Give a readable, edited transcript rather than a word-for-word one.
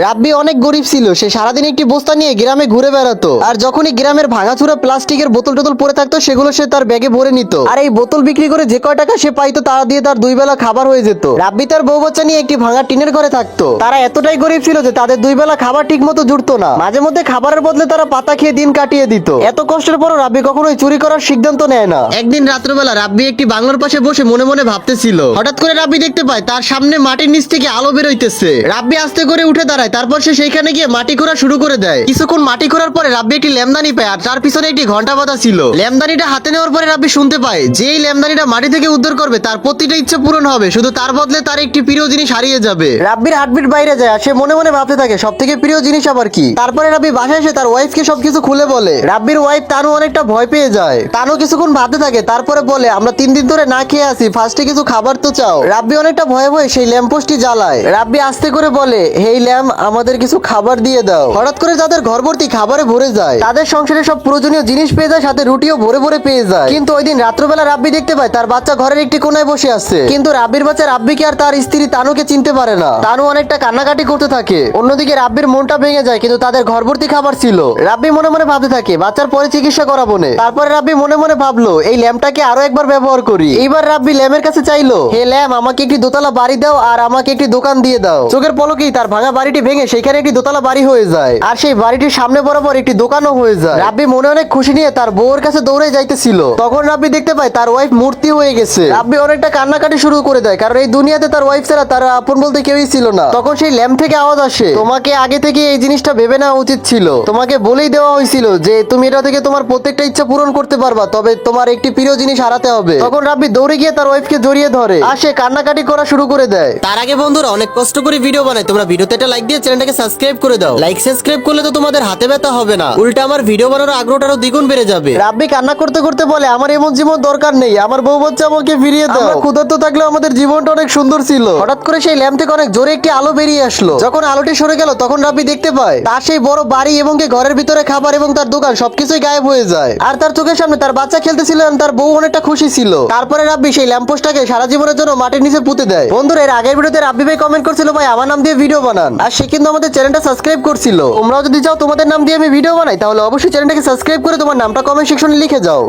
রাব্বি অনেক গরিব ছিল, সে সারাদিন একটি বস্তা নিয়ে গ্রামে ঘুরে বেড়াতো। আর যখনই গ্রামের ভাঙাচুরা প্লাস্টিকের বোতল টোতল পড়ে থাকতো সেগুলো সে তার ব্যাগে ভরে নিত। আর এই বোতল বিক্রি করে যে কয় টাকা সে পাইতো তা দিয়ে তার দুই বেলা খাবার হয়ে যেত। রাব্বি তার বউ বাচ্চা নিয়ে একটি ভাঙা টিনের ঘরে থাকতো। তারা এতটাই গরিব ছিল যে তাদের দুই বেলা খাবার ঠিক মতো জুটতো না। মাঝে মধ্যে খাবারের বদলে তারা পাতা খেয়ে দিন কাটিয়ে দিত। এত কষ্টের পরও রাব্বি কখনোই চুরি করার সিদ্ধান্ত নেয় না। একদিন রাত্রবেলা রাব্বি একটি বাংলোর পাশে বসে মনে মনে ভাবতেছিল। হঠাৎ করে রাব্বি দেখতে পায় তার সামনে মাটির নিচ থেকে আলো বেরোইতেছে। রাব্বি আস্তে করে উঠে দাঁড়ায়, তারপর সে সেইখানে গিয়ে মাটি খোঁড়া শুরু করে দেয়। কিছুক্ষণ মাটি খোঁড়ার পরে রাব্বি একটি লেমদানি পায়, আর তার পিছনে একটি ঘন্টা বাঁধা ছিল। লেমদানিটা হাতে নেওয়ার পরে রাব্বি শুনতে পায় যে এই লেমদানিটা মাটি থেকে উদ্ধার করবে তার প্রতিটা ইচ্ছা পূরণ হবে, শুধু তার বদলে তার একটি প্রিয় জিনিস হারিয়ে যাবে। রাব্বির হার্টবিট বাইরে যায়, আর সে মনে মনে ভাবতে থাকে সব থেকে প্রিয় জিনিস আবার কি। তারপরে রাব্বি বাসায় এসে তার ওয়াইফকে সবকিছু খুলে বলে। রাব্বির ওয়াইফ তানু অনেকটা ভয় পেয়ে যায়। তানু কিছুক্ষণ ভাবতে থাকে, তারপরে বলে আমরা 3 দিন ধরে না খেয়ে আছি, ফার্স্টে কিছু খাবার তো চাও। রাব্বি অনেকটা ভয়ে ভয়ে সেই ল্যাম্পপোস্টটি জ্বালায়। রাব্বি আস্তে করে বলে, হেই ল্যাম্প, আমাদের কিছু খাবার দিয়ে দাও। হঠাৎ করে তাদের ঘর ভর্তি খাবারে ভরে যায়। তাদের সংসারে সব প্রয়োজনীয় জিনিস পেয়ে যায়, সাথে রুটিও ভরে ভরে পেয়ে যায়। কিন্তু ওই দিন রাত্রবেলা রাব্বি দেখতে পায় তার বাচ্চা ঘরের একটি কোনায় বসে আছে। কিন্তু রাব্বির বাচ্চা রাব্বিকে আর তার স্ত্রী তানুকে চিনতে পারে না। তানু অনেকটা কান্নাকাটি করতে থাকে। অন্যদিকে রাব্বির মনটা ভেঙে যায়, কিন্তু তাদের ঘর ভর্তি খাবার ছিল। রাব্বি মনে মনে ভাবতে থাকে বাচ্চার পরে চিকিৎসা করাবো না। তারপরে রাব্বি মনে মনে ভাবলো এই ল্যাম্পটাকে আরো একবার ব্যবহার করি। এইবার রাব্বি ল্যাম্পের কাছে চাইলো, হে ল্যাম্প, আমাকে একটি দোতলা বাড়ি দাও আর আমাকে একটি দোকান দিয়ে দাও। চোখের পলকেই তার ভাঙা বাড়িটি ভেঙে সেখানে একটি দোতলা বাড়ি হয়ে যায়, আর সেই বাড়িটির সামনে বরাবর একটি দোকানও হয়ে যায়। রাব্বি মনে অনেক খুশি নিয়ে তার বউয়ের কাছে দৌড়ে যাইতেছিল। তখন রাব্বি দেখতে পায় তার ওয়াইফ মূর্তি হয়ে গেছে। রাব্বি অনেকটা কান্নাকাটি শুরু করে দেয়, কারণ এই দুনিয়াতে তার ওয়াইফ ছাড়া তার আপন বলতে কেউই ছিল না। তখন সেই ল্যাম্প থেকে আওয়াজ আসে, তোমাকে আগে থেকে এই জিনিসটা ভেবে নেওয়া উচিত ছিল। তোমাকে বলেই দেওয়া হয়েছিল যে তুমি এটা থেকে তোমার প্রত্যেকটা ইচ্ছা পূরণ করতে পারবা, তবে তোমার একটি প্রিয় জিনিস হারাতে হবে। তখন রাব্বি দৌড়ে গিয়ে তার ওয়াইফকে জড়িয়ে ধরে, আর সে কান্নাকাটি করা শুরু করে দেয়। তার আগে বন্ধুরা, অনেক কষ্ট করে ভিডিও বানাই, তোমরা ভিডিওতে একটা লাইক দিয়ে চ্যানেলটাকে সাবস্ক্রাইব করে দাও। লাইক সাবস্ক্রাইব করলে তো তোমাদের হাতে ব্যথা হবে না, উল্টা আমার ভিডিও বানানোর আগ্রহটা আরো দ্বিগুণ বেড়ে যাবে। রাব্বি কান্না করতে করতে বলে, আমার এমন জীবন দরকার নেই, আমার বউ বাচ্চা আমাকে ফিরিয়ে দাও। আমরা ক্ষুধার্ত থাকলেও আমাদের জীবনটা অনেক সুন্দর ছিল। হঠাৎ করে সেই ল্যাম্প থেকে অনেক জোরে একটি আলো বেরিয়ে আসলো। যখন আলোটি সরে গেল তখন রাব্বি দেখতে পায় তার সেই বড় বাড়ি এবং ঘরের ভিতরে খাবার এবং তার দোকান সবকিছুই গায়েব হয়ে যায়। আর তার চোখের সামনে তার বাচ্চা খেলতেছিল, তার বউ অনেকটা খুশি ছিল। তারপরে রাব্বি সেই ল্যাম্পপোস্টটাকে সারা জীবনের জন্য মাটির নিচে পুঁতে দেয়। বন্ধুরা, এর আগের ভিডিওতে রাব্বি ভাই কমেন্ট করছিল ভাই আমার নাম দিয়ে ভিডিও বানান, আর সে কিন্তু আমাদের চ্যানেলটা সাবস্ক্রাইব করছিল। তোমরাও যদি চাও তোমাদের নাম দিয়ে আমি ভিডিও বানাই, তাহলে অবশ্যই চ্যানেলটাকে সাবস্ক্রাইব করে তোমার নামটা কমেন্ট সেকশনে লিখে যাও।